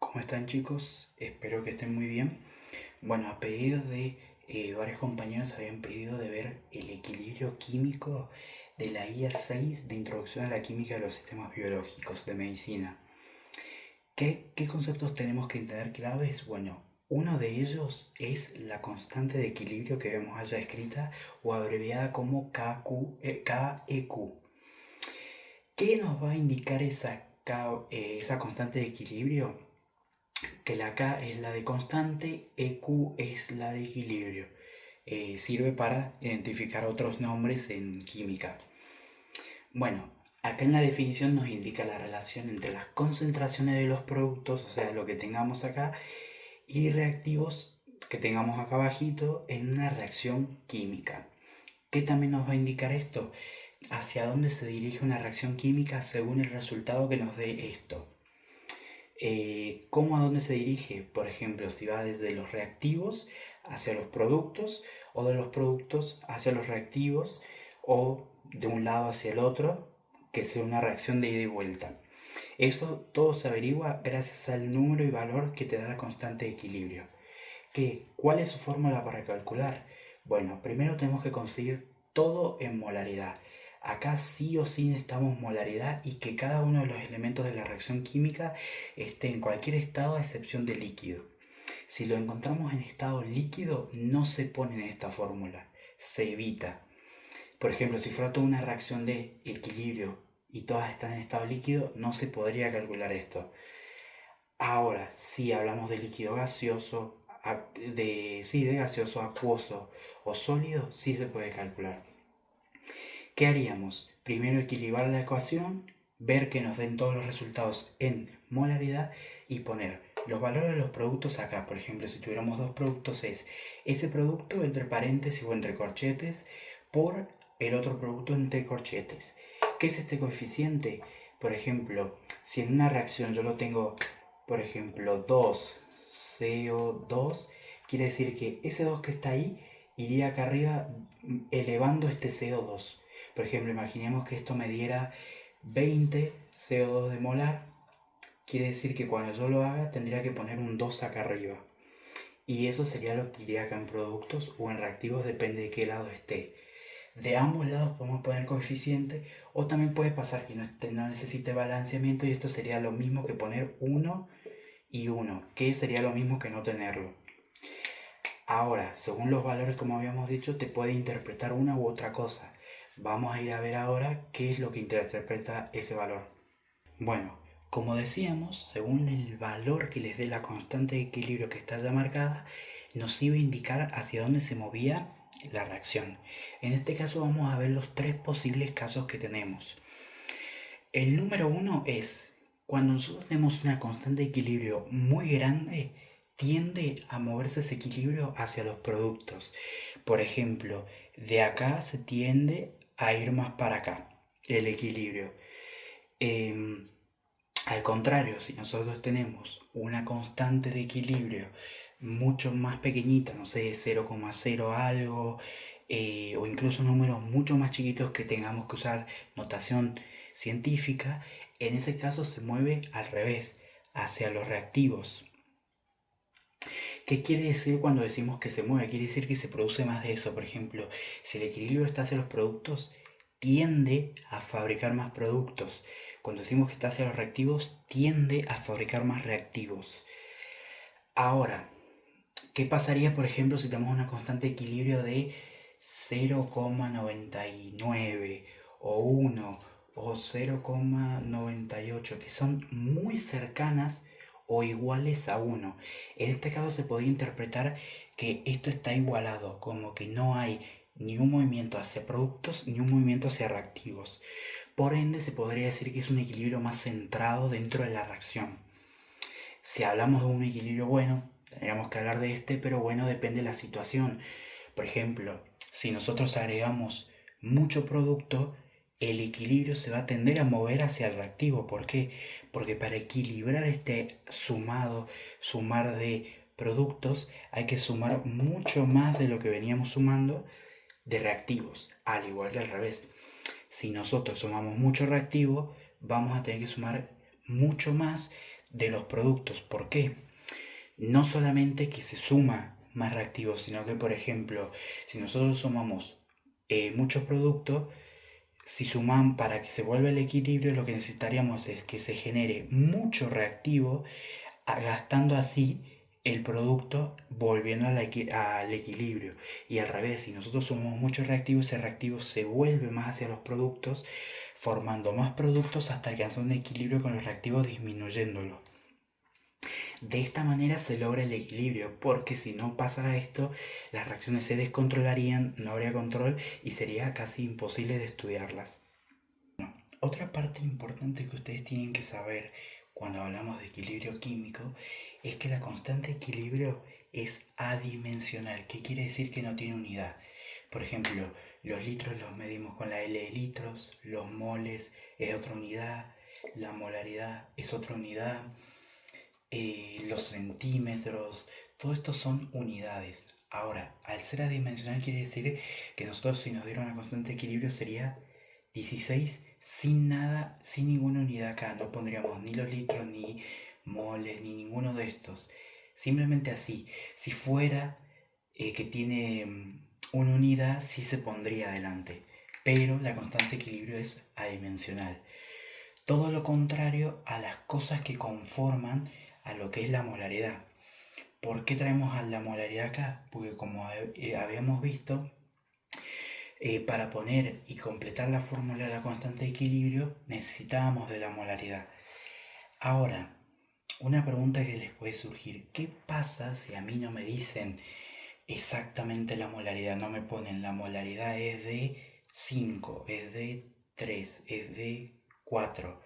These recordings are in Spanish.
¿Cómo están, chicos? Espero que estén muy bien. Bueno, a pedido de varios compañeros habían pedido de ver el equilibrio químico de la guía 6 de Introducción a la Química de los Sistemas Biológicos de Medicina. ¿Qué conceptos tenemos que entender claves? Bueno, uno de ellos es la constante de equilibrio que vemos allá escrita o abreviada como KEQ. ¿Qué nos va a indicar esa constante de equilibrio? Que la K es la de constante, EQ es la de equilibrio. Sirve para identificar otros nombres en química. Bueno, acá en la definición nos indica la relación entre las concentraciones de los productos, o sea, lo que tengamos acá, y reactivos que tengamos acá abajito en una reacción química. ¿Qué también nos va a indicar esto? Hacia dónde se dirige una reacción química según el resultado que nos dé esto. ¿Cómo a dónde se dirige? Por ejemplo, si va desde los reactivos hacia los productos o de los productos hacia los reactivos o de un lado hacia el otro, que sea una reacción de ida y vuelta. Eso todo se averigua gracias al número y valor que te da la constante de equilibrio. ¿Cuál es su fórmula para calcular? Bueno, primero tenemos que conseguir todo en molaridad. Acá sí o sí necesitamos molaridad y que cada uno de los elementos de la reacción química esté en cualquier estado a excepción de líquido. Si lo encontramos en estado líquido, no se pone en esta fórmula, se evita. Por ejemplo, si fuera toda una reacción de equilibrio y todas están en estado líquido, no se podría calcular esto. Ahora, si hablamos de líquido gaseoso, de gaseoso, acuoso o sólido, sí se puede calcular. ¿Qué haríamos? Primero equilibrar la ecuación, ver que nos den todos los resultados en molaridad y poner los valores de los productos acá. Por ejemplo, si tuviéramos dos productos es ese producto entre paréntesis o entre corchetes por el otro producto entre corchetes. ¿Qué es este coeficiente? Por ejemplo, si en una reacción yo lo tengo, por ejemplo, 2CO2, quiere decir que ese 2 que está ahí iría acá arriba elevando este CO2. Por ejemplo, imaginemos que esto me diera 20 CO2 de molar. Quiere decir que cuando yo lo haga tendría que poner un 2 acá arriba. Y eso sería lo que iría acá en productos o en reactivos, depende de qué lado esté. De ambos lados podemos poner coeficiente o también puede pasar que no necesite balanceamiento y esto sería lo mismo que poner 1 y 1, que sería lo mismo que no tenerlo. Ahora, según los valores como habíamos dicho, te puede interpretar una u otra cosa. Vamos a ir a ver ahora qué es lo que interpreta ese valor. Bueno, como decíamos, según el valor que les dé la constante de equilibrio que está ya marcada, nos iba a indicar hacia dónde se movía la reacción. En este caso vamos a ver los tres posibles casos que tenemos. El número uno es cuando nosotros tenemos una constante de equilibrio muy grande, tiende a moverse ese equilibrio hacia los productos. Por ejemplo, de acá se tiende a ir más para acá el equilibrio. Al contrario, si nosotros tenemos una constante de equilibrio mucho más pequeñita, no sé, 0,0 algo, o incluso números mucho más chiquitos que tengamos que usar notación científica, en ese caso se mueve al revés, hacia los reactivos. ¿Qué quiere decir cuando decimos que se mueve? Quiere decir que se produce más de eso. Por ejemplo, si el equilibrio está hacia los productos, tiende a fabricar más productos. Cuando decimos que está hacia los reactivos, tiende a fabricar más reactivos. Ahora, ¿qué pasaría, por ejemplo, si tenemos una constante de equilibrio de 0,99 o 1 o 0,98, que son muy cercanas o iguales a 1? En este caso se podría interpretar que esto está igualado, como que no hay ni un movimiento hacia productos ni un movimiento hacia reactivos. Por ende, se podría decir que es un equilibrio más centrado dentro de la reacción. Si hablamos de un equilibrio bueno, tendríamos que hablar de este, pero bueno, depende de la situación. Por ejemplo, si nosotros agregamos mucho producto, el equilibrio se va a tender a mover hacia el reactivo. ¿Por qué? Porque para equilibrar este sumar de productos, hay que sumar mucho más de lo que veníamos sumando de reactivos, al igual que al revés. Si nosotros sumamos mucho reactivo, vamos a tener que sumar mucho más de los productos. ¿Por qué? No solamente que se suma más reactivos, sino que, por ejemplo, si nosotros sumamos muchos productos, si suman para que se vuelva el equilibrio, lo que necesitaríamos es que se genere mucho reactivo, gastando así el producto volviendo al equilibrio. Y al revés, si nosotros sumamos mucho reactivo, ese reactivo se vuelve más hacia los productos, formando más productos hasta alcanzar un equilibrio con los reactivos disminuyéndolo. De esta manera se logra el equilibrio, porque si no pasara esto, las reacciones se descontrolarían, no habría control y sería casi imposible de estudiarlas. Otra parte importante que ustedes tienen que saber cuando hablamos de equilibrio químico es que la constante de equilibrio es adimensional. ¿Qué quiere decir? Que no tiene unidad. Por ejemplo, los litros los medimos con la L de litros, los moles es otra unidad, la molaridad es otra unidad, los centímetros, todo esto son unidades. Ahora, al ser adimensional quiere decir que nosotros, si nos diera una constante de equilibrio, sería 16 sin nada, sin ninguna unidad acá. No pondríamos ni los litros, ni moles, ni ninguno de estos. Simplemente así. Si fuera que tiene una unidad, sí se pondría adelante. Pero la constante de equilibrio es adimensional. Todo lo contrario a las cosas que conforman a lo que es la molaridad. ¿Por qué traemos a la molaridad acá? Porque como habíamos visto, para poner y completar la fórmula de la constante de equilibrio necesitábamos de la molaridad. Ahora, una pregunta que les puede surgir: ¿qué pasa si a mí no me dicen exactamente la molaridad? No me ponen la molaridad es de 5, es de 3, es de 4,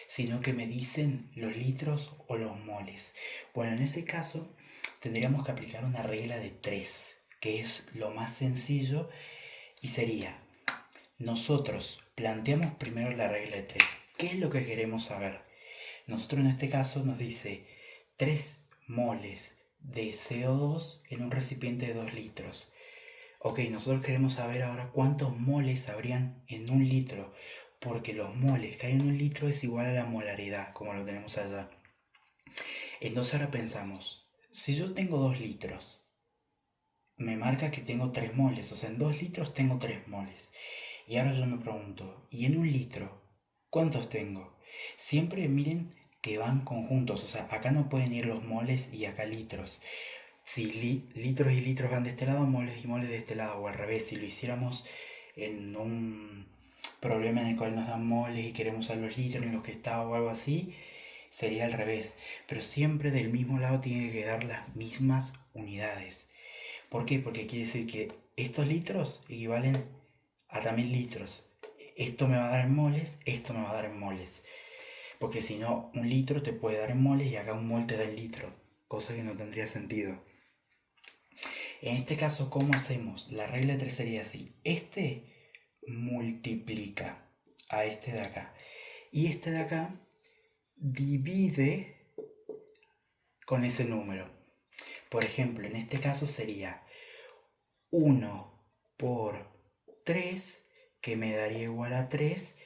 sino que me dicen los litros o los moles. Bueno, en ese caso tendríamos que aplicar una regla de 3, que es lo más sencillo, y sería: nosotros planteamos primero la regla de 3. ¿Qué es lo que queremos saber? Nosotros en este caso nos dice 3 moles de CO2 en un recipiente de 2 litros. Ok, nosotros queremos saber ahora cuántos moles habrían en un litro, porque los moles que hay en un litro es igual a la molaridad, como lo tenemos allá. Entonces ahora pensamos, si yo tengo 2 litros, me marca que tengo 3 moles, o sea, en 2 litros tengo 3 moles. Y ahora yo me pregunto, ¿y en un litro cuántos tengo? Siempre miren que van conjuntos, o sea, acá no pueden ir los moles y acá litros. Si litros y litros van de este lado, moles y moles de este lado, o al revés, si lo hiciéramos en un problema en el cual nos dan moles y queremos usar los litros en los que está o algo así, sería al revés. Pero siempre del mismo lado tiene que quedar las mismas unidades. ¿Por qué? Porque quiere decir que estos litros equivalen a también litros. Esto me va a dar en moles, esto me va a dar en moles. Porque si no, un litro te puede dar en moles y acá un mol te da en litro. Cosa que no tendría sentido. En este caso, ¿cómo hacemos? La regla de 3 sería así. Este multiplica a este de acá. Y este de acá divide con ese número. Por ejemplo, en este caso sería 1 por 3, que me daría igual a 3,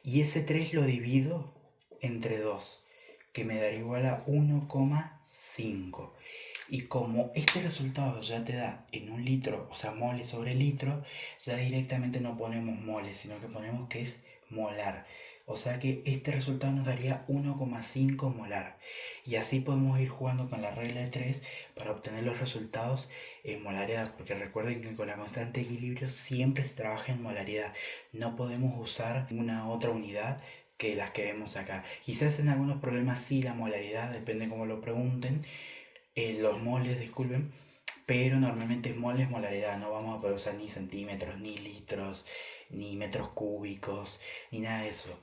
y ese 3 lo divido entre 2, que me daría igual a 1,5. Y como este resultado ya te da en un litro, o sea, moles sobre litro, ya directamente no ponemos moles, sino que ponemos que es molar. O sea que este resultado nos daría 1,5 molar. Y así podemos ir jugando con la regla de 3 para obtener los resultados en molaridad. Porque recuerden que con la constante de equilibrio siempre se trabaja en molaridad. No podemos usar una otra unidad que las que vemos acá. Quizás en algunos problemas sí la molaridad, depende cómo lo pregunten. Los moles, disculpen, pero normalmente es moles, molaridad. No vamos a poder usar ni centímetros, ni litros, ni metros cúbicos, ni nada de eso.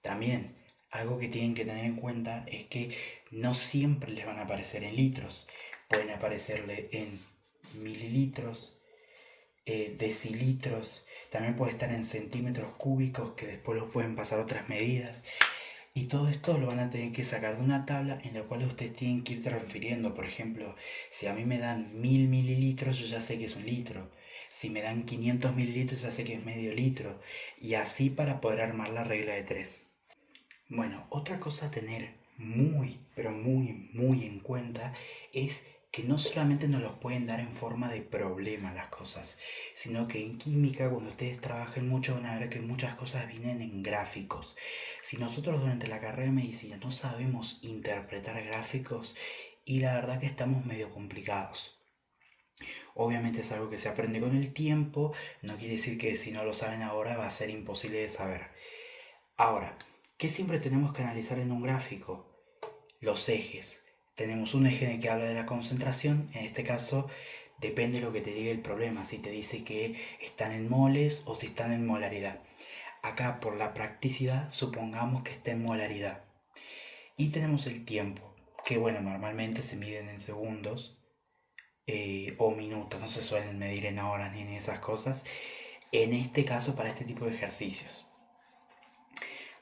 También, algo que tienen que tener en cuenta es que no siempre les van a aparecer en litros. Pueden aparecerle en mililitros, decilitros, también puede estar en centímetros cúbicos, que después los pueden pasar a otras medidas. Y todo esto lo van a tener que sacar de una tabla en la cual ustedes tienen que ir transfiriendo. Por ejemplo, si a mí me dan 1000 mililitros, yo ya sé que es un litro. Si me dan 500 mililitros, ya sé que es medio litro. Y así para poder armar la regla de 3. Bueno, otra cosa a tener muy, pero muy, muy en cuenta es que no solamente nos los pueden dar en forma de problema las cosas, sino que en química, cuando ustedes trabajen mucho, van a ver que muchas cosas vienen en gráficos. Si nosotros durante la carrera de medicina no sabemos interpretar gráficos, y la verdad que estamos medio complicados. Obviamente es algo que se aprende con el tiempo, no quiere decir que si no lo saben ahora va a ser imposible de saber. Ahora, ¿qué siempre tenemos que analizar en un gráfico? Los ejes. Tenemos un eje en el que habla de la concentración, en este caso depende de lo que te diga el problema, si te dice que están en moles o si están en molaridad. Acá por la practicidad supongamos que está en molaridad. Y tenemos el tiempo, que bueno, normalmente se miden en segundos o minutos, no se suelen medir en horas ni en esas cosas, en este caso para este tipo de ejercicios.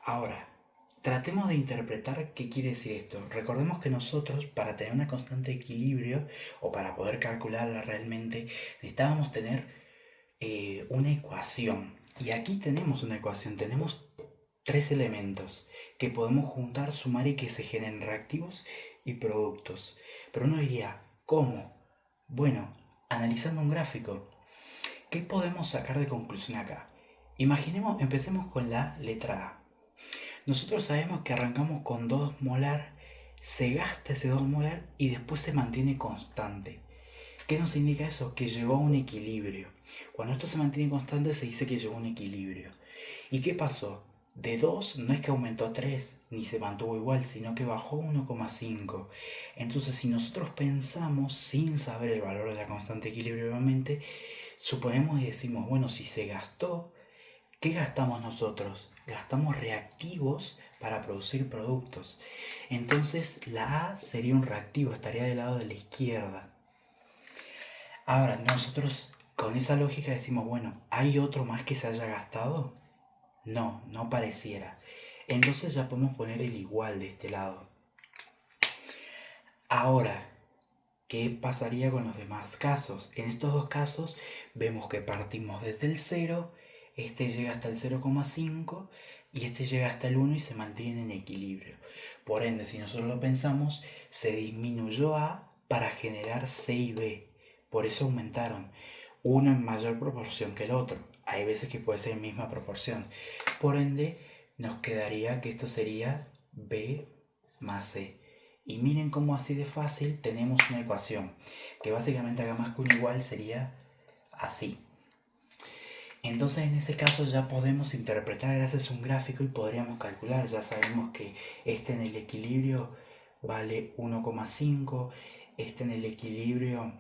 Ahora, tratemos de interpretar qué quiere decir esto. Recordemos que nosotros, para tener una constante de equilibrio o para poder calcularla realmente, necesitábamos tener una ecuación. Y aquí tenemos una ecuación, tenemos tres elementos que podemos juntar, sumar y que se generen reactivos y productos. Pero uno diría, ¿cómo? Bueno, analizando un gráfico. ¿Qué podemos sacar de conclusión acá? Imaginemos, empecemos con la letra A. Nosotros sabemos que arrancamos con 2 molar, se gasta ese 2 molar y después se mantiene constante. ¿Qué nos indica eso? Que llegó a un equilibrio. Cuando esto se mantiene constante se dice que llegó a un equilibrio. ¿Y qué pasó? De 2 no es que aumentó a 3 ni se mantuvo igual, sino que bajó a 1,5. Entonces si nosotros pensamos sin saber el valor de la constante de equilibrio obviamente, suponemos y decimos, bueno, si se gastó, ¿qué gastamos nosotros? Gastamos reactivos para producir productos. Entonces la A sería un reactivo, estaría del lado de la izquierda. Ahora, nosotros con esa lógica decimos, bueno, ¿hay otro más que se haya gastado? No, no pareciera. Entonces ya podemos poner el igual de este lado. Ahora, ¿qué pasaría con los demás casos? En estos dos casos vemos que partimos desde el 0, este llega hasta el 0,5 y este llega hasta el 1 y se mantiene en equilibrio. Por ende, si nosotros lo pensamos, se disminuyó A para generar C y B. Por eso aumentaron. Uno en mayor proporción que el otro. Hay veces que puede ser en misma proporción. Por ende, nos quedaría que esto sería B más C. Y miren cómo así de fácil tenemos una ecuación, que básicamente haga más que un igual sería así. Entonces en ese caso ya podemos interpretar gracias a un gráfico y podríamos calcular. Ya sabemos que este en el equilibrio vale 1,5, este en el equilibrio,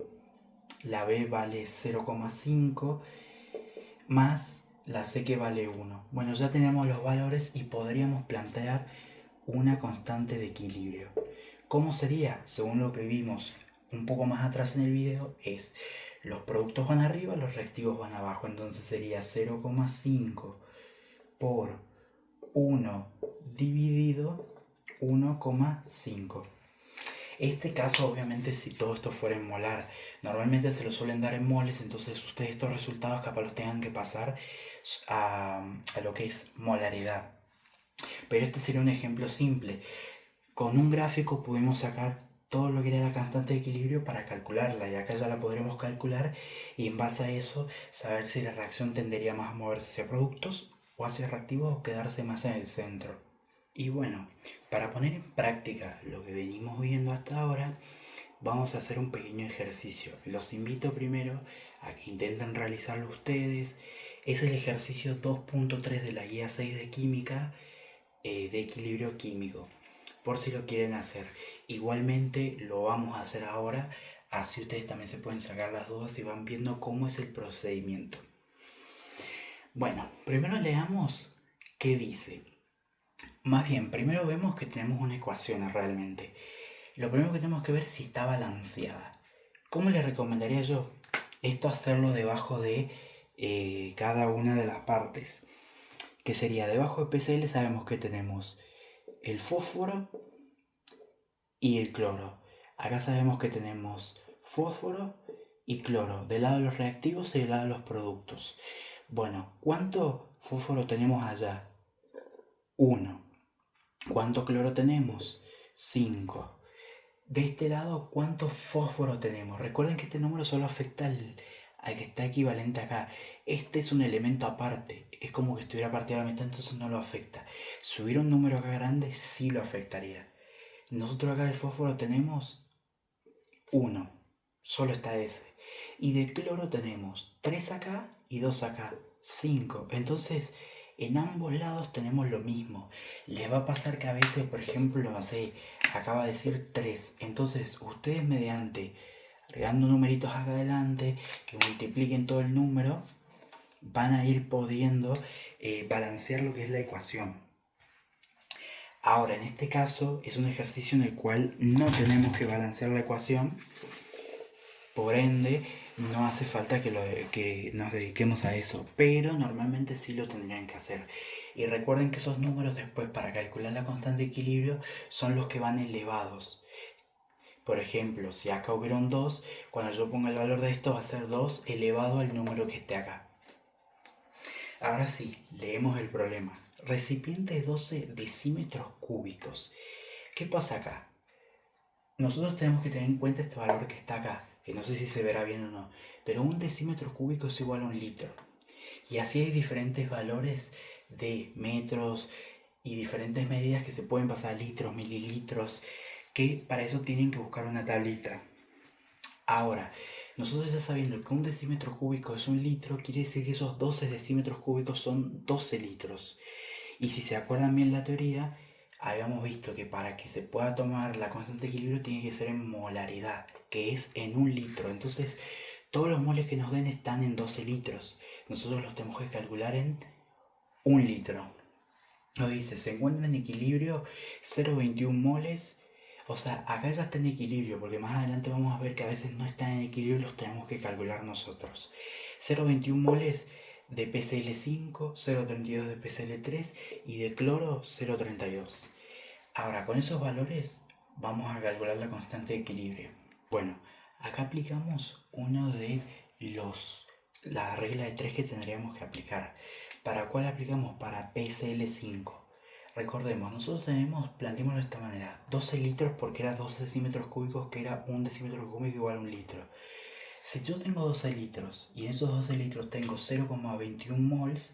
la B vale 0,5, más la C que vale 1. Bueno, ya tenemos los valores y podríamos plantear una constante de equilibrio. ¿Cómo sería? Según lo que vimos un poco más atrás en el video, es los productos van arriba, los reactivos van abajo. Entonces sería 0,5 por 1 dividido 1,5. Este caso, obviamente, si todo esto fuera en molar, normalmente se lo suelen dar en moles, entonces ustedes estos resultados capaz los tengan que pasar a lo que es molaridad. Pero este sería un ejemplo simple. Con un gráfico pudimos sacar todo lo que era la constante de equilibrio para calcularla y acá ya la podremos calcular y en base a eso saber si la reacción tendería más a moverse hacia productos o hacia reactivos o quedarse más en el centro. Y bueno, para poner en práctica lo que venimos viendo hasta ahora, vamos a hacer un pequeño ejercicio. Los invito primero a que intenten realizarlo ustedes. Es el ejercicio 2.3 de la guía 6 de química de equilibrio químico, por si lo quieren hacer. Igualmente lo vamos a hacer ahora, así ustedes también se pueden sacar las dudas y van viendo cómo es el procedimiento. Bueno, primero leamos qué dice. Más bien, primero vemos que tenemos una ecuación realmente. Lo primero que tenemos que ver es si está balanceada. ¿Cómo le recomendaría yo? Esto hacerlo debajo de cada una de las partes. Que sería, debajo de PCl sabemos que tenemos el fósforo y el cloro. Acá sabemos que tenemos fósforo y cloro, del lado de los reactivos y del lado de los productos. Bueno, ¿cuánto fósforo tenemos allá? 1. ¿Cuánto cloro tenemos? 5. De este lado, ¿cuánto fósforo tenemos? Recuerden que este número solo afecta al que está equivalente acá. Este es un elemento aparte. Es como que estuviera partido a la mitad, entonces no lo afecta. Si hubiera un número acá grande, sí lo afectaría. Nosotros acá de fósforo tenemos 1. Solo está ese. Y de cloro tenemos 3 acá y 2 acá. 5. Entonces, en ambos lados tenemos lo mismo. Les va a pasar que a veces, por ejemplo, no sé, acaba de decir 3. Entonces, ustedes mediante agregando numeritos acá adelante que multipliquen todo el número, van a ir pudiendo balancear lo que es la ecuación. Ahora, en este caso, es un ejercicio en el cual no tenemos que balancear la ecuación. Por ende, no hace falta que nos dediquemos a eso, pero normalmente sí lo tendrían que hacer. Y recuerden que esos números después para calcular la constante de equilibrio son los que van elevados. Por ejemplo, si acá hubiera un 2, cuando yo ponga el valor de esto va a ser 2 elevado al número que esté acá. Ahora sí, leemos el problema. Recipiente de 12 decímetros cúbicos. ¿Qué pasa acá? Nosotros tenemos que tener en cuenta este valor que está acá, que no sé si se verá bien o no, pero un decímetro cúbico es igual a un litro. Y así hay diferentes valores de metros y diferentes medidas que se pueden pasar a litros, mililitros, que para eso tienen que buscar una tablita. Ahora, nosotros ya sabiendo que un decímetro cúbico es un litro, quiere decir que esos 12 decímetros cúbicos son 12 litros. Y si se acuerdan bien la teoría, habíamos visto que para que se pueda tomar la constante de equilibrio tiene que ser en molaridad, que es en un litro. Entonces, todos los moles que nos den están en 12 litros. Nosotros los tenemos que calcular en un litro. Nos dice, se encuentra en equilibrio 0,21 moles. O sea, acá ya está en equilibrio, porque más adelante vamos a ver que a veces no están en equilibrio y los tenemos que calcular nosotros. 0,21 moles de PCl5, 0,32 de PCl3 y de cloro 0,32. Ahora, con esos valores vamos a calcular la constante de equilibrio. Bueno, acá aplicamos uno de la regla de 3 que tendríamos que aplicar. ¿Para cuál aplicamos? Para PCl5. Recordemos, nosotros planteémoslo de esta manera, 12 litros porque era 12 decímetros cúbicos, que era un decímetro cúbico igual a un litro. Si yo tengo 12 litros y en esos 12 litros tengo 0,21 mols,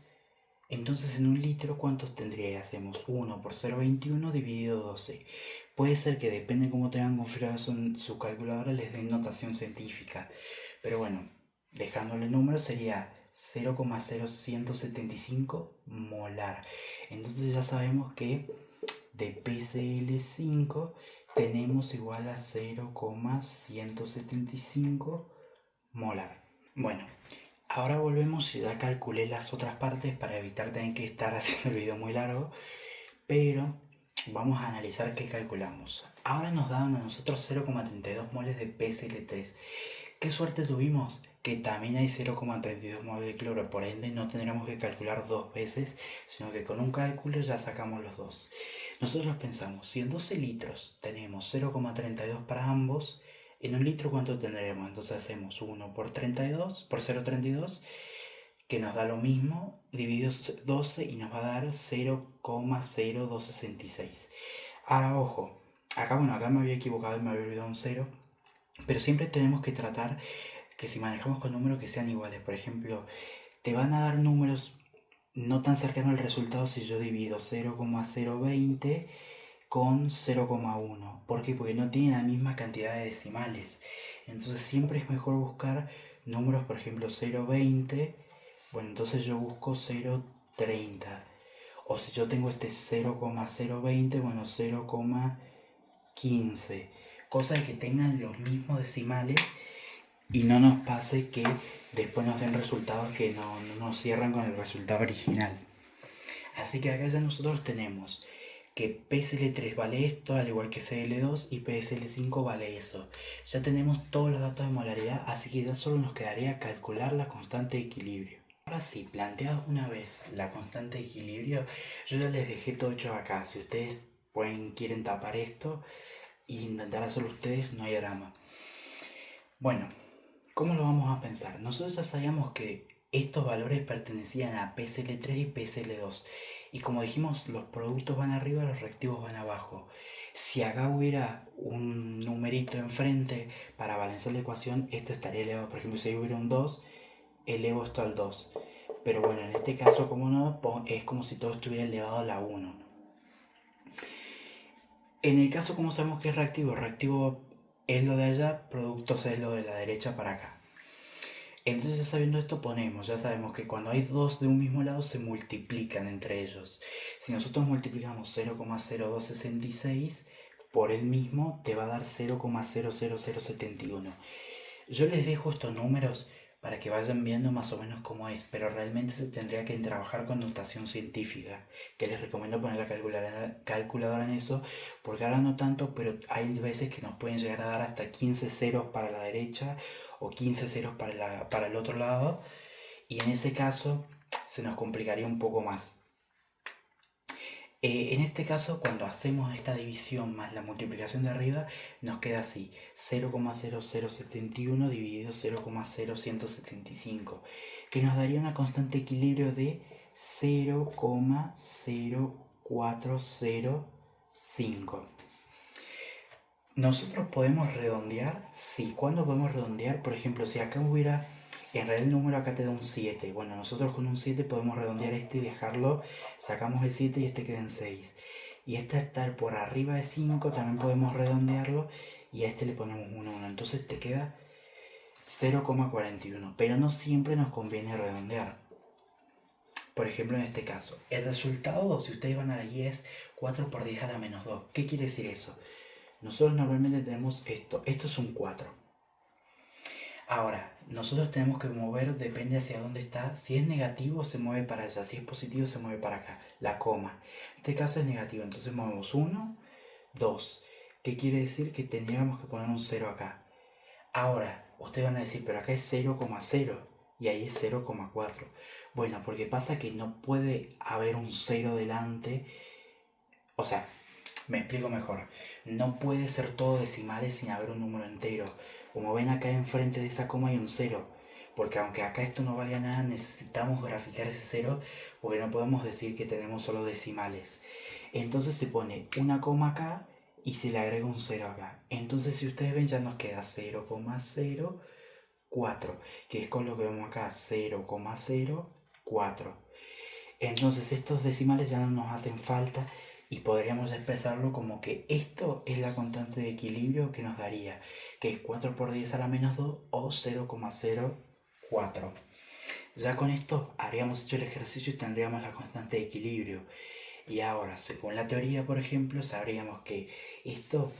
entonces en un litro ¿cuántos tendría? Hacemos 1 por 0,21 dividido 12. Puede ser que depende de cómo tengan configurado su calculadora les den notación científica, pero bueno, dejándole el número sería 0,0175 molar. Entonces ya sabemos que de PCl5 tenemos igual a 0,175 molar. Bueno, ahora volvemos y ya calculé las otras partes para evitar tener que estar haciendo el video muy largo, pero vamos a analizar qué calculamos. Ahora nos daban a nosotros 0,32 moles de PCl3. ¿Qué suerte tuvimos? Que también hay 0,32 moles de cloro, por ende no tendremos que calcular dos veces, sino que con un cálculo ya sacamos los dos. Nosotros pensamos, si en 12 litros tenemos 0,32 para ambos, en un litro ¿cuánto tendremos? Entonces hacemos 1 por 32, por 0,32, que nos da lo mismo, dividido 12 y nos va a dar 0,0266. Ahora, ojo, acá me había equivocado y me había olvidado un 0, pero siempre tenemos que tratar que si manejamos con números que sean iguales. Por ejemplo, te van a dar números no tan cercanos al resultado si yo divido 0,020 con 0,1. ¿Por qué? Porque no tienen la misma cantidad de decimales. Entonces siempre es mejor buscar números, por ejemplo, 0,20. Bueno, entonces yo busco 0,30. O si yo tengo este 0,020, bueno, 0,15. Cosa de que tengan los mismos decimales y no nos pase que después nos den resultados que no nos cierran con el resultado original. Así que acá ya nosotros tenemos que PSL3 vale esto, al igual que CL2, y PSL5 vale eso. Ya tenemos todos los datos de molaridad, así que ya solo nos quedaría calcular la constante de equilibrio. Ahora sí, planteados una vez la constante de equilibrio, yo ya les dejé todo hecho acá. Si ustedes quieren tapar esto e intentar hacerlo ustedes, no hay drama. Bueno, ¿cómo lo vamos a pensar? Nosotros ya sabíamos que estos valores pertenecían a PSL3 y PSL2. Y como dijimos, los productos van arriba, los reactivos van abajo. Si acá hubiera un numerito enfrente para balancear la ecuación, esto estaría elevado. Por ejemplo, si hubiera un 2, elevo esto al 2. Pero bueno, en este caso, como no, es como si todo estuviera elevado a la 1. En el caso, como sabemos que es reactivo, reactivo es lo de allá, productos es lo de la derecha para acá. Entonces, ya sabiendo esto, ya sabemos que cuando hay dos de un mismo lado se multiplican entre ellos. Si nosotros multiplicamos 0,0266 por el mismo, te va a dar 0,00071. Yo les dejo estos números para que vayan viendo más o menos cómo es, pero realmente se tendría que trabajar con notación científica, que les recomiendo poner la calculadora en eso, porque ahora no tanto, pero hay veces que nos pueden llegar a dar hasta 15 ceros para la derecha o 15 ceros para el otro lado, y en ese caso se nos complicaría un poco más. En este caso, cuando hacemos esta división más la multiplicación de arriba, nos queda así: 0,0071 dividido 0,0175, que nos daría una constante de equilibrio de 0,0405. ¿Nosotros podemos redondear? Sí. ¿Cuándo podemos redondear? Por ejemplo, si acá hubiera, en realidad el número acá te da un 7. Bueno, nosotros con un 7 podemos redondear este y dejarlo, sacamos el 7 y este queda en 6. Y este estar por arriba de 5 también podemos redondearlo y a este le ponemos un 1. Entonces te queda 0,41. Pero no siempre nos conviene redondear. Por ejemplo, en este caso, el resultado, si ustedes van a la guía, es 4 por 10 a la menos 2. ¿Qué quiere decir eso? Nosotros normalmente tenemos esto es un 4. Ahora, nosotros tenemos que mover, depende hacia dónde está. Si es negativo se mueve para allá, si es positivo se mueve para acá, la coma. En este caso es negativo, entonces movemos 1, 2. ¿Qué quiere decir? Que tendríamos que poner un 0 acá. Ahora, ustedes van a decir, pero acá es 0,0 y ahí es 0,4. Bueno, porque pasa que no puede haber un 0 delante. O sea, me explico mejor. No puede ser todo decimales sin haber un número entero. Como ven, acá enfrente de esa coma hay un 0. Porque aunque acá esto no valga nada, necesitamos graficar ese 0, porque no podemos decir que tenemos solo decimales. Entonces se pone una coma acá y se le agrega un 0 acá. Entonces, si ustedes ven, ya nos queda 0,04, que es con lo que vemos acá, 0,04. Entonces estos decimales ya no nos hacen falta y podríamos expresarlo como que esto es la constante de equilibrio que nos daría, que es 4 por 10 a la menos 2 o 0,04. Ya con esto habríamos hecho el ejercicio y tendríamos la constante de equilibrio. Y ahora, según la teoría, por ejemplo, sabríamos que esto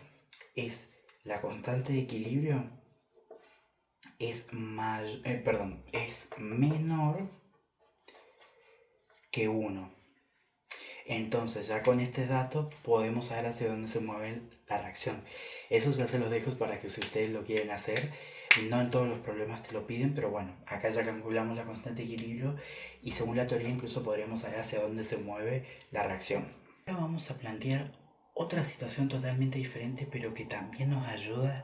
es la constante de equilibrio es menor que 1. Entonces, ya con este dato podemos saber hacia dónde se mueve la reacción. Eso ya se los dejo para que si ustedes lo quieren hacer. No en todos los problemas te lo piden, pero bueno, acá ya calculamos la constante de equilibrio y según la teoría incluso podríamos saber hacia dónde se mueve la reacción. Ahora vamos a plantear otra situación totalmente diferente, pero que también nos ayuda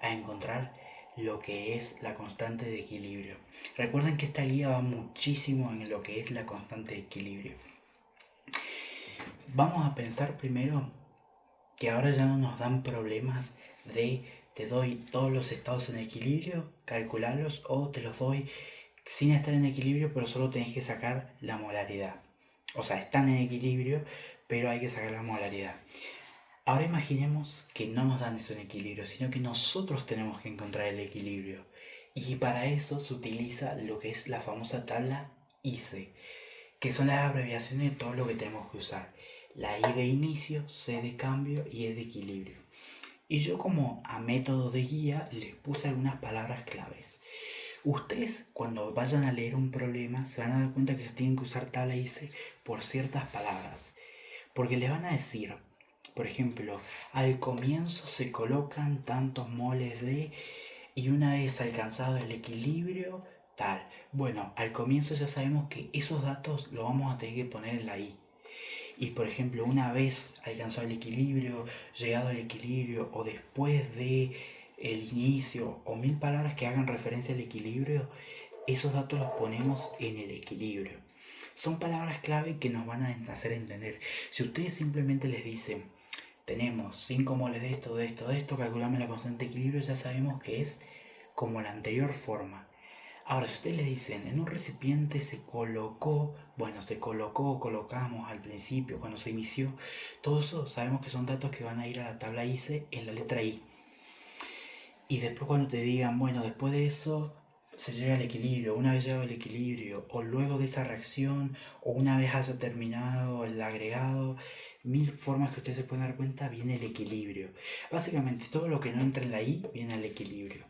a encontrar lo que es la constante de equilibrio. Recuerden que esta guía va muchísimo en lo que es la constante de equilibrio. Vamos a pensar primero que ahora ya no nos dan problemas de te doy todos los estados en equilibrio, calcularlos, o te los doy sin estar en equilibrio, pero solo tenés que sacar la molaridad. O sea, están en equilibrio, pero hay que sacar la molaridad. Ahora imaginemos que no nos dan eso en equilibrio, sino que nosotros tenemos que encontrar el equilibrio. Y para eso se utiliza lo que es la famosa tabla ICE, que son las abreviaciones de todo lo que tenemos que usar. La I de inicio, C de cambio y E de equilibrio. Y yo, como a método de guía, les puse algunas palabras claves. Ustedes, cuando vayan a leer un problema, se van a dar cuenta que tienen que usar tabla ICE por ciertas palabras. Porque les van a decir, por ejemplo, al comienzo se colocan tantos moles de, y una vez alcanzado el equilibrio, tal. Bueno, al comienzo ya sabemos que esos datos los vamos a tener que poner en la I. Y por ejemplo, una vez alcanzado el equilibrio, llegado al equilibrio, o después de el inicio, o 1000 palabras que hagan referencia al equilibrio, esos datos los ponemos en el equilibrio. Son palabras clave que nos van a hacer entender. Si ustedes simplemente les dicen, tenemos 5 moles de esto, de esto, de esto, calculame la constante de equilibrio, ya sabemos que es como la anterior forma. Ahora, si ustedes le dicen, en un recipiente se colocó, bueno, se colocó, colocamos al principio, cuando se inició, todo eso sabemos que son datos que van a ir a la tabla ICE en la letra I. Y después cuando te digan, bueno, después de eso se llega al equilibrio, una vez llegado al equilibrio, o luego de esa reacción, o una vez haya terminado el agregado, mil formas que ustedes se pueden dar cuenta, viene el equilibrio. Básicamente todo lo que no entra en la I viene al equilibrio.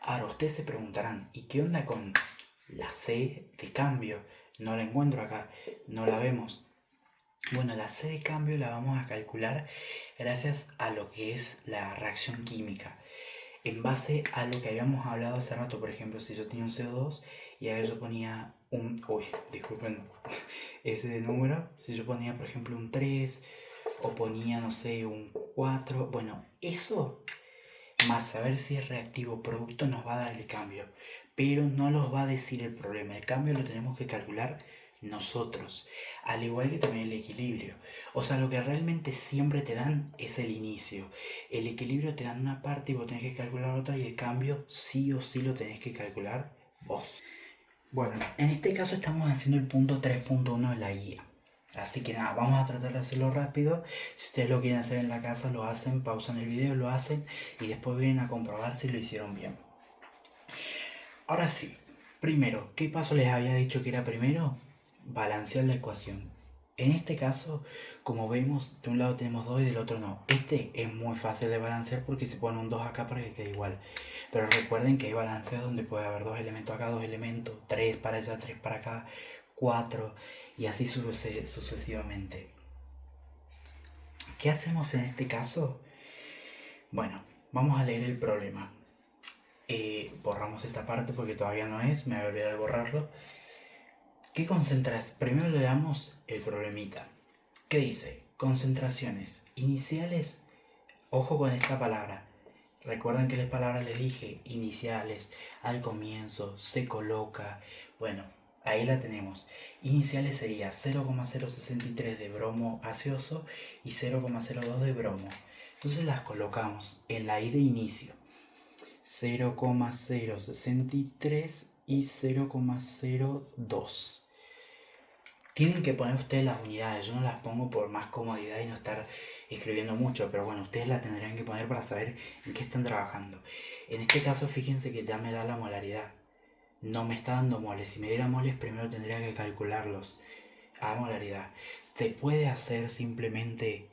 Ahora ustedes se preguntarán, ¿y qué onda con la C de cambio? No la encuentro acá, no la vemos. Bueno, la C de cambio la vamos a calcular gracias a lo que es la reacción química. En base a lo que habíamos hablado hace rato, por ejemplo, si yo tenía un CO2 y ahora yo ponía un... Uy, disculpen ese de número. Si yo ponía, por ejemplo, un 3 o ponía, no sé, un 4. Bueno, eso más saber si es reactivo o producto nos va a dar el cambio, pero no nos va a decir el problema. El cambio lo tenemos que calcular nosotros, al igual que también el equilibrio. O sea, lo que realmente siempre te dan es el inicio. El equilibrio te dan una parte y vos tenés que calcular otra, y el cambio sí o sí lo tenés que calcular vos. Bueno, en este caso estamos haciendo el punto 3.1 de la guía. Así que nada, vamos a tratar de hacerlo rápido. Si ustedes lo quieren hacer en la casa, lo hacen, pausan el video, lo hacen y después vienen a comprobar si lo hicieron bien. Ahora sí, primero, ¿qué paso les había dicho que era primero? Balancear la ecuación. En este caso, como vemos, de un lado tenemos 2 y del otro no. Este es muy fácil de balancear porque se pone un 2 acá para que quede igual. Pero recuerden que hay balanceos donde puede haber 2 elementos acá, 2 elementos, 3 para allá, 3 para acá, 4 y así sucesivamente. ¿Qué hacemos en este caso? Bueno, vamos a leer el problema. Borramos esta parte porque todavía no es, me había olvidado de borrarlo. ¿Qué concentras? Primero le damos el problemita. ¿Qué dice? Concentraciones iniciales. Ojo con esta palabra. Recuerden que las palabras les dije, iniciales, al comienzo, se coloca. Bueno, ahí la tenemos. Iniciales sería 0,063 de bromo gaseoso y 0,02 de bromo. Entonces las colocamos en la I de inicio. 0,063 y 0,02. Tienen que poner ustedes las unidades, yo no las pongo por más comodidad y no estar escribiendo mucho, pero bueno, ustedes las tendrían que poner para saber en qué están trabajando. En este caso, fíjense que ya me da la molaridad, no me está dando moles. Si me diera moles, primero tendría que calcularlos a molaridad. ¿Se puede hacer simplemente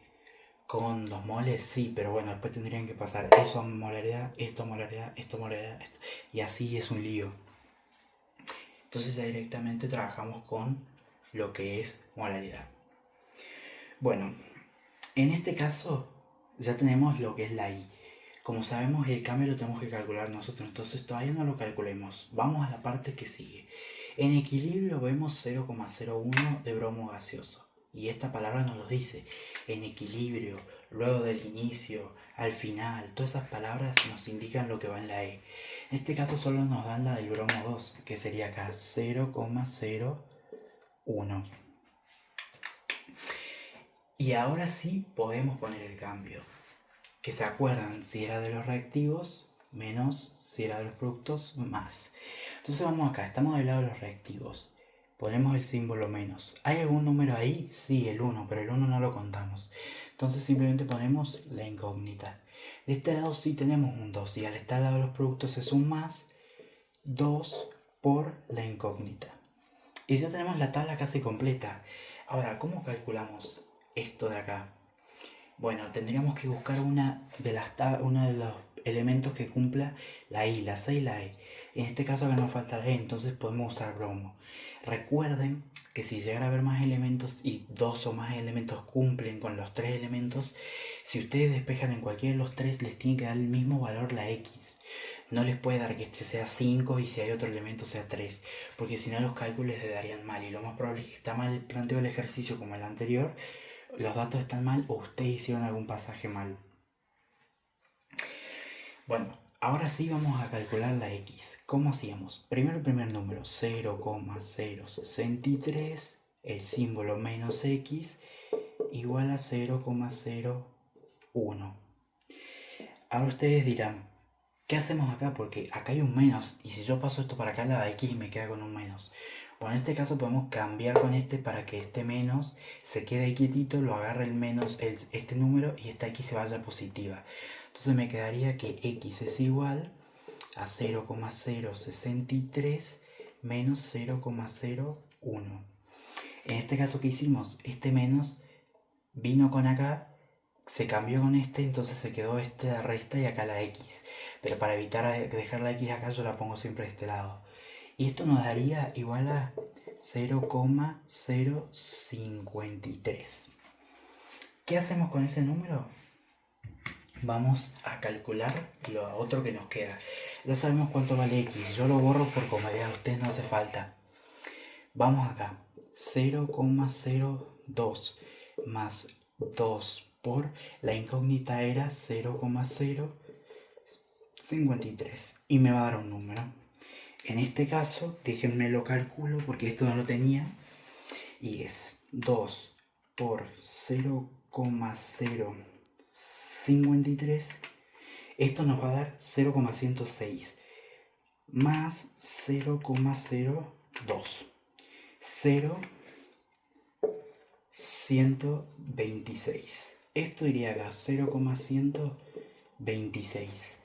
con los moles? Sí, pero bueno, después tendrían que pasar eso a molaridad, esto a molaridad, esto a molaridad, esto, y así es un lío. Entonces ya directamente trabajamos con lo que es molaridad. Bueno, en este caso ya tenemos lo que es la I. Como sabemos, el cambio lo tenemos que calcular nosotros, entonces todavía no lo calculemos. Vamos a la parte que sigue. En equilibrio vemos 0,01 de bromo gaseoso. Y esta palabra nos lo dice. En equilibrio, luego del inicio, al final, todas esas palabras nos indican lo que va en la E. En este caso solo nos dan la del bromo 2, que sería acá 0,01. Y ahora sí podemos poner el cambio. Que se acuerdan si era de los reactivos menos si era de los productos más. Entonces vamos acá, estamos del lado de los reactivos. Ponemos el símbolo menos. ¿Hay algún número ahí? Sí, el 1, pero el 1 no lo contamos. Entonces simplemente ponemos la incógnita. De este lado sí tenemos un 2 y al estar al lado de los productos es un más 2 por la incógnita. Y ya tenemos la tabla casi completa. Ahora, ¿cómo calculamos esto de acá? Bueno, tendríamos que buscar uno de los elementos que cumpla la I, la C y la E. En este caso acá nos falta la E, entonces podemos usar bromo. Recuerden que si llegara a haber más elementos y 2 o más elementos cumplen con los 3 elementos, si ustedes despejan en cualquiera de los 3 les tiene que dar el mismo valor la X. No les puede dar que este sea 5 y si hay otro elemento sea 3, porque si no los cálculos les darían mal y lo más probable es que está mal planteado el ejercicio como el anterior, los datos están mal o ustedes hicieron algún pasaje mal. Bueno, Ahora sí vamos a calcular la x. ¿Cómo hacíamos? Primero el primer número, 0,063, el símbolo menos x, igual a 0,01. Ahora ustedes dirán, ¿qué hacemos acá? Porque acá hay un menos, y si yo paso esto para acá, la x me queda con un menos. Bueno, en este caso podemos cambiar con este para que este menos se quede quietito, lo agarre el menos, este número, y esta x se vaya positiva. Entonces me quedaría que x es igual a 0,063 menos 0,01. En este caso, ¿qué hicimos? Este menos vino con acá, se cambió con este, entonces se quedó esta resta y acá la x. Pero para evitar dejar la x acá, yo la pongo siempre de este lado. Y esto nos daría igual a 0,053. ¿Qué hacemos con ese número? Vamos a calcular lo otro que nos queda. Ya sabemos cuánto vale x. Yo lo borro por comodidad, a ustedes no hace falta. Vamos acá. 0,02 más 2 por la incógnita era 0,053. Y me va a dar un número. En este caso, déjenme lo calculo porque esto no lo tenía. Y es 2 por 0,053. Esto nos va a dar 0,106 más 0,02. 0,126. Esto iría acá, 0,126.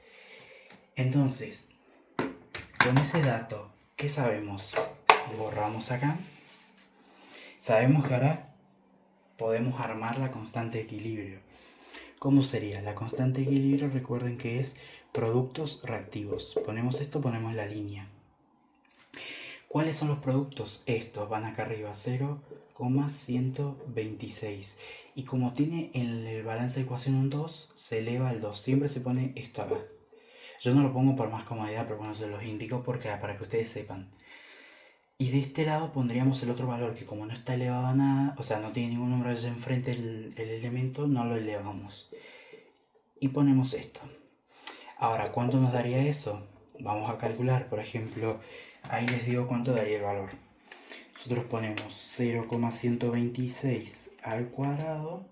Entonces, con ese dato, ¿qué sabemos? Borramos acá. Sabemos que ahora podemos armar la constante de equilibrio. ¿Cómo sería? La constante de equilibrio, recuerden que es productos reactivos. Ponemos esto, ponemos la línea. ¿Cuáles son los productos? Estos van acá arriba, 0,126. Y como tiene en el balance de ecuación un 2, se eleva al 2. Siempre se pone esto acá. Yo no lo pongo por más comodidad, pero bueno, se los indico porque, para que ustedes sepan. Y de este lado pondríamos el otro valor, que como no está elevado a nada, o sea, no tiene ningún número allá enfrente el elemento, no lo elevamos. Y ponemos esto. Ahora, ¿cuánto nos daría eso? Vamos a calcular, por ejemplo, ahí les digo cuánto daría el valor. Nosotros ponemos 0,126 al cuadrado,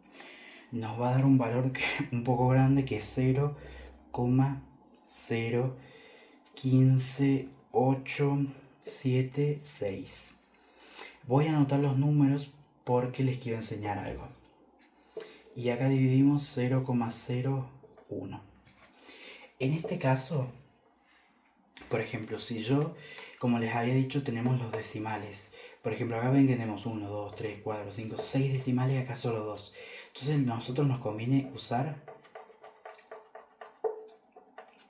nos va a dar un valor un poco grande, que es 0,015876. Voy a anotar los números porque les quiero enseñar algo. Y acá dividimos 0,01. En este caso, por ejemplo, si yo, como les había dicho, tenemos los decimales. Por ejemplo, acá ven que tenemos 1, 2, 3, 4, 5, 6 decimales y acá solo 2. Entonces nosotros nos conviene usar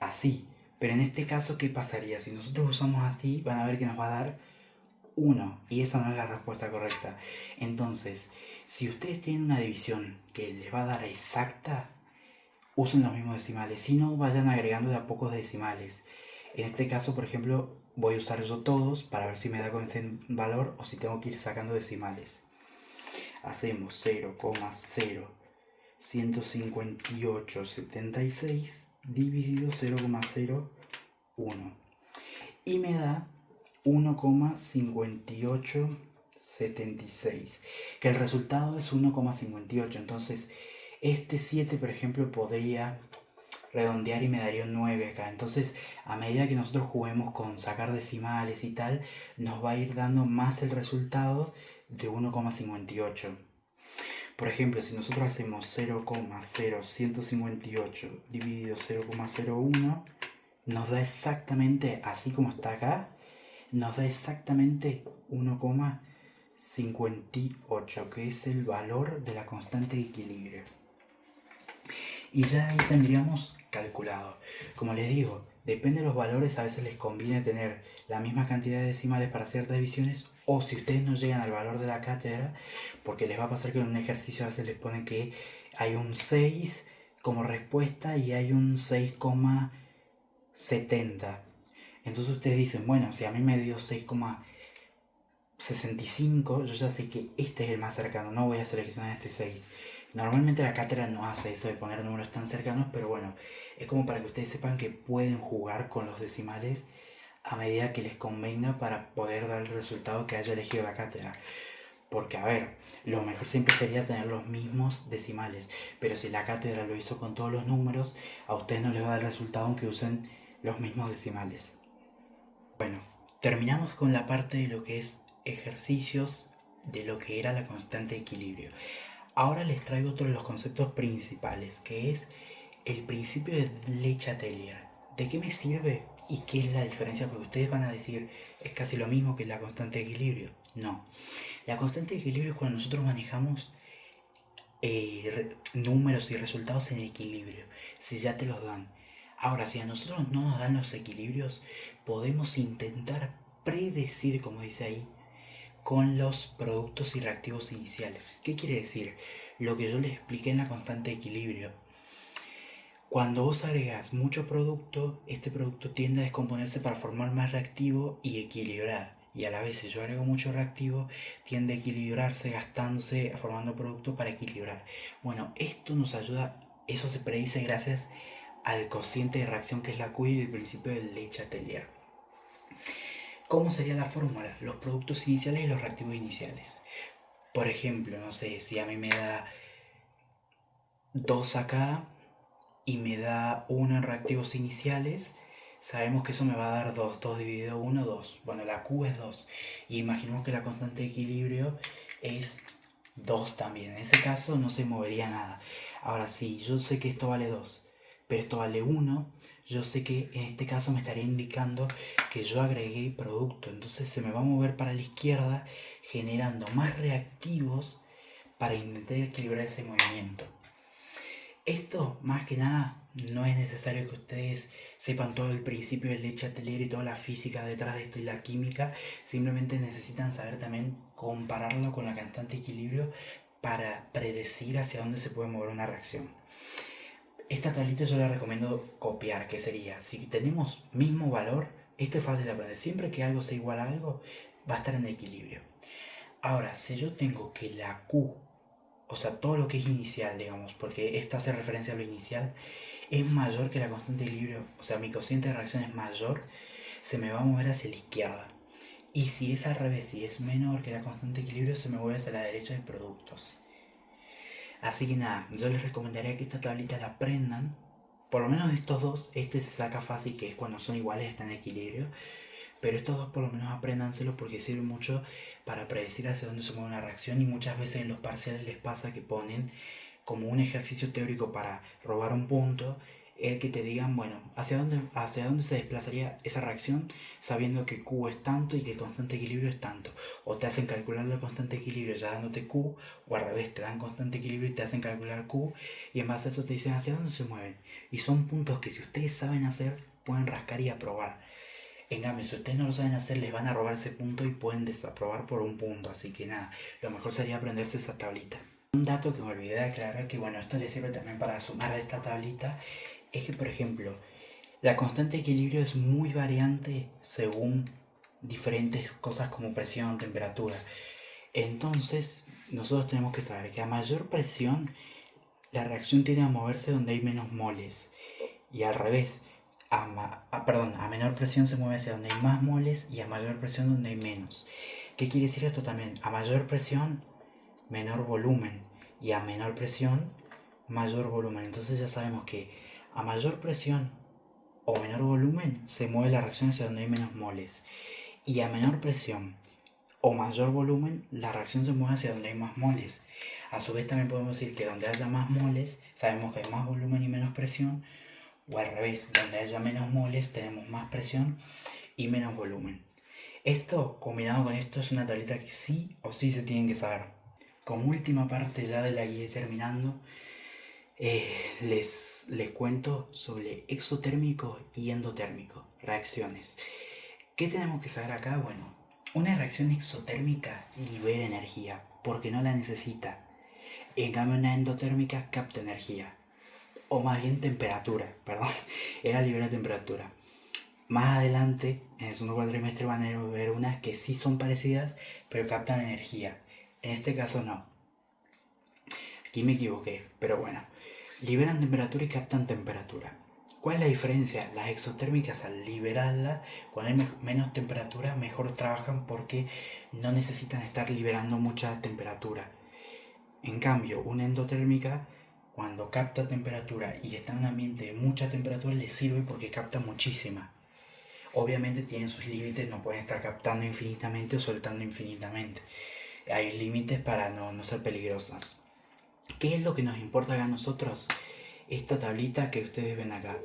así. Pero en este caso, ¿qué pasaría? Si nosotros usamos así, van a ver que nos va a dar 1. Y esa no es la respuesta correcta. Entonces, si ustedes tienen una división que les va a dar exacta, usen los mismos decimales. Si no, vayan agregando de a pocos decimales. En este caso, por ejemplo, voy a usar yo todos para ver si me da con ese valor o si tengo que ir sacando decimales. Hacemos 0,015876 dividido 0,01 y me da 1,5876, que el resultado es 1,58. Entonces este 7, por ejemplo, podría redondear y me daría un 9 acá. Entonces, a medida que nosotros juguemos con sacar decimales y tal, nos va a ir dando más el resultado de 1,58. Por ejemplo, si nosotros hacemos 0,0158 dividido 0,01, nos da exactamente, así como está acá, nos da exactamente 1,58, que es el valor de la constante de equilibrio. Y ya ahí tendríamos calculado. Como les digo, depende de los valores, a veces les conviene tener la misma cantidad de decimales para ciertas divisiones, o si ustedes no llegan al valor de la cátedra, porque les va a pasar que en un ejercicio a veces les ponen que hay un 6 como respuesta y hay un 6,70. Entonces ustedes dicen, bueno, si a mí me dio 6,65, yo ya sé que este es el más cercano, no voy a seleccionar este 6. Normalmente la cátedra no hace eso de poner números tan cercanos, pero bueno, es como para que ustedes sepan que pueden jugar con los decimales a medida que les convenga para poder dar el resultado que haya elegido la cátedra. Porque, a ver, lo mejor siempre sería tener los mismos decimales, pero si la cátedra lo hizo con todos los números, a ustedes no les va a dar el resultado aunque usen los mismos decimales. Bueno, terminamos con la parte de lo que es ejercicios de lo que era la constante de equilibrio. Ahora les traigo otro de los conceptos principales, que es el principio de Le Chatelier. ¿De qué me sirve y qué es la diferencia? Porque ustedes van a decir, es casi lo mismo que la constante de equilibrio. No, la constante de equilibrio es cuando nosotros manejamos números y resultados en equilibrio, si ya te los dan. Ahora, si a nosotros no nos dan los equilibrios, podemos intentar predecir, como dice ahí, con los productos y reactivos iniciales. ¿Qué quiere decir? Lo que yo les expliqué en la constante de equilibrio. Cuando vos agregas mucho producto, este producto tiende a descomponerse para formar más reactivo y equilibrar. Y a la vez, si yo agrego mucho reactivo, tiende a equilibrarse, gastándose, formando producto para equilibrar. Bueno, esto nos ayuda, eso se predice gracias al cociente de reacción que es la Q y el principio del Le Chatelier. ¿Cómo sería la fórmula? Los productos iniciales y los reactivos iniciales. Por ejemplo, no sé, si a mí me da 2 acá y me da 1 en reactivos iniciales, sabemos que eso me va a dar 2. 2 dividido 1, 2. Bueno, la Q es 2. Y imaginemos que la constante de equilibrio es 2 también. En ese caso no se movería nada. Ahora, si yo sé que esto vale 2, pero esto vale 1, yo sé que en este caso me estaría indicando que yo agregué producto. Entonces se me va a mover para la izquierda, generando más reactivos para intentar equilibrar ese movimiento. Esto, más que nada, no es necesario que ustedes sepan todo el principio del Le Chatelier y toda la física detrás de esto y la química. Simplemente necesitan saber también compararlo con la constante de equilibrio para predecir hacia dónde se puede mover una reacción. Esta tablita yo la recomiendo copiar, que sería, si tenemos mismo valor, esto es fácil de aprender. Siempre que algo sea igual a algo, va a estar en equilibrio. Ahora, si yo tengo que la Q, o sea, todo lo que es inicial, digamos, porque esto hace referencia a lo inicial, es mayor que la constante de equilibrio, o sea, mi cociente de reacción es mayor, se me va a mover hacia la izquierda. Y si es al revés, si es menor que la constante de equilibrio, se me mueve hacia la derecha de productos. Así que nada, yo les recomendaría que esta tablita la aprendan. Por lo menos de estos dos, este se saca fácil, que es cuando son iguales, están en equilibrio. Pero estos dos por lo menos apréndanselos porque sirven mucho para predecir hacia dónde se mueve una reacción, y muchas veces en los parciales les pasa que ponen como un ejercicio teórico para robar un punto, el que te digan, bueno, hacia dónde se desplazaría esa reacción sabiendo que Q es tanto y que el constante de equilibrio es tanto. O te hacen calcular el constante de equilibrio ya dándote Q, o al revés, te dan constante de equilibrio y te hacen calcular Q, y en base a eso te dicen hacia dónde se mueven. Y son puntos que si ustedes saben hacer, pueden rascar y aprobar. En cambio, si ustedes no lo saben hacer, les van a robar ese punto y pueden desaprobar por un punto. Así que nada, lo mejor sería aprenderse esa tablita. Un dato que me olvidé de aclarar, que bueno, esto les sirve también para sumar a esta tablita, es que, por ejemplo, la constante de equilibrio es muy variante según diferentes cosas como presión, temperatura. Entonces, nosotros tenemos que saber que a mayor presión, la reacción tiende a moverse donde hay menos moles. Y al revés, a menor presión se mueve hacia donde hay más moles y a mayor presión donde hay menos. ¿Qué quiere decir esto también? A mayor presión, menor volumen, y a menor presión, mayor volumen. Entonces ya sabemos que a mayor presión o menor volumen se mueve la reacción hacia donde hay menos moles, y a menor presión o mayor volumen la reacción se mueve hacia donde hay más moles. A su vez también podemos decir que donde haya más moles sabemos que hay más volumen y menos presión, o al revés, donde haya menos moles tenemos más presión y menos volumen. Esto, combinado con esto, es una tablita que sí o sí se tienen que saber. Como última parte ya de la guía terminando, les cuento sobre exotérmico y endotérmico, reacciones. ¿Qué tenemos que saber acá? Bueno, una reacción exotérmica libera energía porque no la necesita. En cambio, una endotérmica capta energía, o más bien temperatura, perdón, era liberar temperatura. Más adelante, en el segundo cuatrimestre, van a ver unas que sí son parecidas, pero captan energía. En este caso no. Aquí me equivoqué, pero bueno. Liberan temperatura y captan temperatura. ¿Cuál es la diferencia? Las exotérmicas, al liberarla, cuando hay menos temperatura, mejor trabajan porque no necesitan estar liberando mucha temperatura. En cambio, una endotérmica, cuando capta temperatura y está en un ambiente de mucha temperatura, le sirve porque capta muchísima. Obviamente tienen sus límites, no pueden estar captando infinitamente o soltando infinitamente. Hay límites para no ser peligrosas. ¿Qué es lo que nos importa a nosotros? Esta tablita que ustedes ven acá,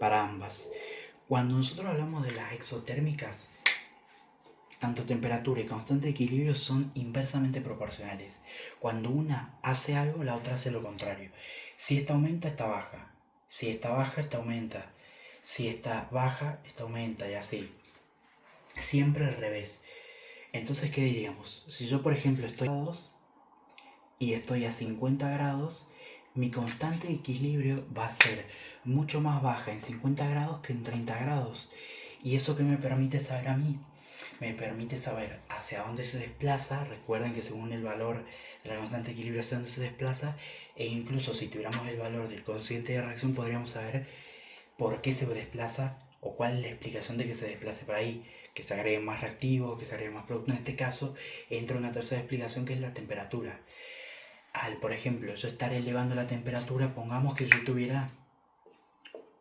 para ambas. Cuando nosotros hablamos de las exotérmicas, tanto temperatura y constante equilibrio son inversamente proporcionales. Cuando una hace algo, la otra hace lo contrario. Si esta aumenta, esta baja. Si esta baja, esta aumenta. Si esta baja, esta aumenta y así. Siempre al revés. Entonces, ¿qué diríamos? Si yo, por ejemplo, estoy a 2 y estoy a 50 grados, mi constante de equilibrio va a ser mucho más baja en 50 grados que en 30 grados. ¿Y eso qué me permite saber a mí? Me permite saber hacia dónde se desplaza. Recuerden que según el valor de la constante de equilibrio hacia dónde se desplaza, e incluso si tuviéramos el valor del cociente de reacción, podríamos saber por qué se desplaza o cuál es la explicación de que se desplace por ahí, que se agreguen más reactivos, que se agreguen más productos. En este caso entra una tercera explicación, que es la temperatura. Por ejemplo, yo estar elevando la temperatura, pongamos que yo tuviera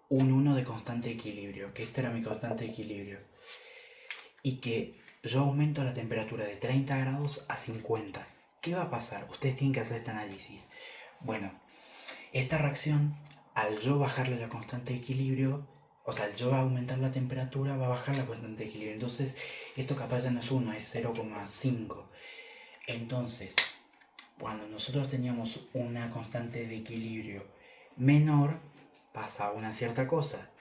un 1 de constante de equilibrio, que este era mi constante de equilibrio, y que yo aumento la temperatura de 30 grados a 50. ¿Qué va a pasar? Ustedes tienen que hacer este análisis. Bueno, esta reacción, al yo bajarle la constante de equilibrio, o sea, al yo aumentar la temperatura, va a bajar la constante de equilibrio. Entonces, esto capaz ya no es 1, es 0,5. Entonces, cuando nosotros teníamos una constante de equilibrio menor, pasaba una cierta cosa.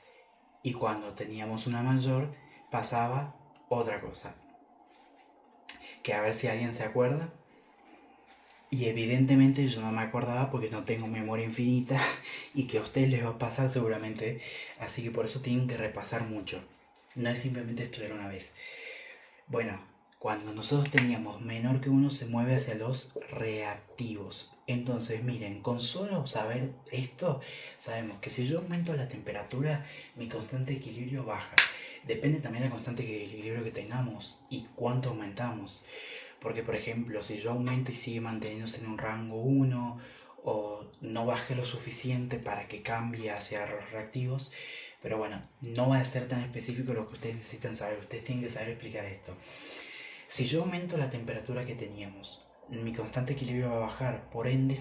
Y cuando teníamos una mayor, pasaba otra cosa. Que a ver si alguien se acuerda. Y evidentemente yo no me acordaba porque no tengo memoria infinita y que a ustedes les va a pasar seguramente. Así que por eso tienen que repasar mucho. No es simplemente estudiar una vez. Bueno, cuando nosotros teníamos menor que 1 se mueve hacia los reactivos. Entonces miren, con solo saber esto, sabemos que si yo aumento la temperatura, mi constante de equilibrio baja. Depende también de la constante de equilibrio que tengamos y cuánto aumentamos. Porque, por ejemplo, si yo aumento y sigue manteniéndose en un rango 1 o no baje lo suficiente para que cambie hacia los reactivos, pero bueno, no va a ser tan específico lo que ustedes necesitan saber. Ustedes tienen que saber explicar esto. Si yo aumento la temperatura que teníamos, mi constante de equilibrio va a bajar, por ende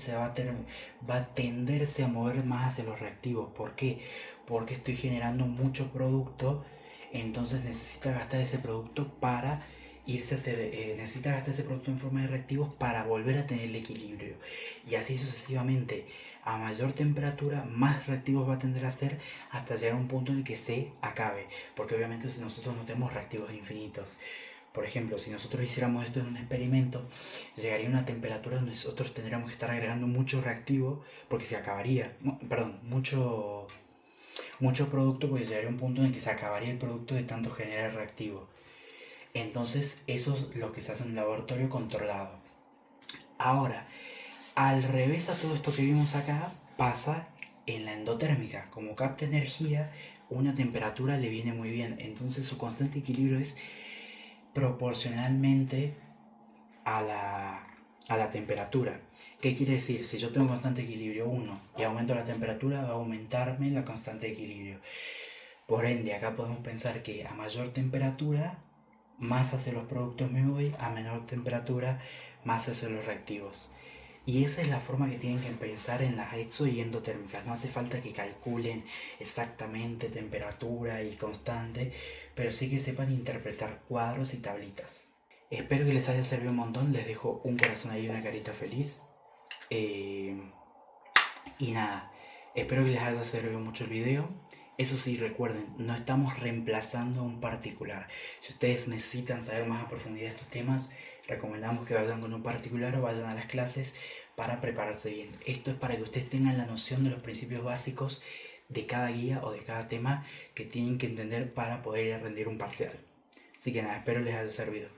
va a tenderse a mover más hacia los reactivos. ¿Por qué? Porque estoy generando mucho producto, entonces necesita gastar ese producto para irse a hacer, necesita gastar ese producto en forma de reactivos para volver a tener el equilibrio. Y así sucesivamente, a mayor temperatura, más reactivos va a tender a ser hasta llegar a un punto en el que se acabe. Porque obviamente si nosotros no tenemos reactivos infinitos. Por ejemplo, si nosotros hiciéramos esto en un experimento, llegaría a una temperatura donde nosotros tendríamos que estar agregando mucho reactivo porque se acabaría, mucho producto, porque llegaría a un punto en el que se acabaría el producto de tanto generar reactivo. Entonces eso es lo que se hace en un laboratorio controlado. Ahora, al revés a todo esto que vimos acá, pasa en la endotérmica. Como capta energía, una temperatura le viene muy bien, entonces su constante equilibrio es proporcionalmente a la temperatura. ¿Qué quiere decir? Si yo tengo constante de equilibrio 1 y aumento la temperatura, va a aumentarme la constante de equilibrio. Por ende, acá podemos pensar que a mayor temperatura, más hacia los productos me voy, a menor temperatura, más hacia los reactivos. Y esa es la forma que tienen que pensar en las exo y endotérmicas. No hace falta que calculen exactamente temperatura y constante, pero sí que sepan interpretar cuadros y tablitas. Espero que les haya servido un montón. Les dejo un corazón ahí y una carita feliz. Y nada, espero que les haya servido mucho el video. Eso sí, recuerden, no estamos reemplazando a un particular. Si ustedes necesitan saber más a profundidad estos temas, recomendamos que vayan con un particular o vayan a las clases para prepararse bien. Esto es para que ustedes tengan la noción de los principios básicos de cada guía o de cada tema que tienen que entender para poder rendir un parcial. Así que nada, espero les haya servido.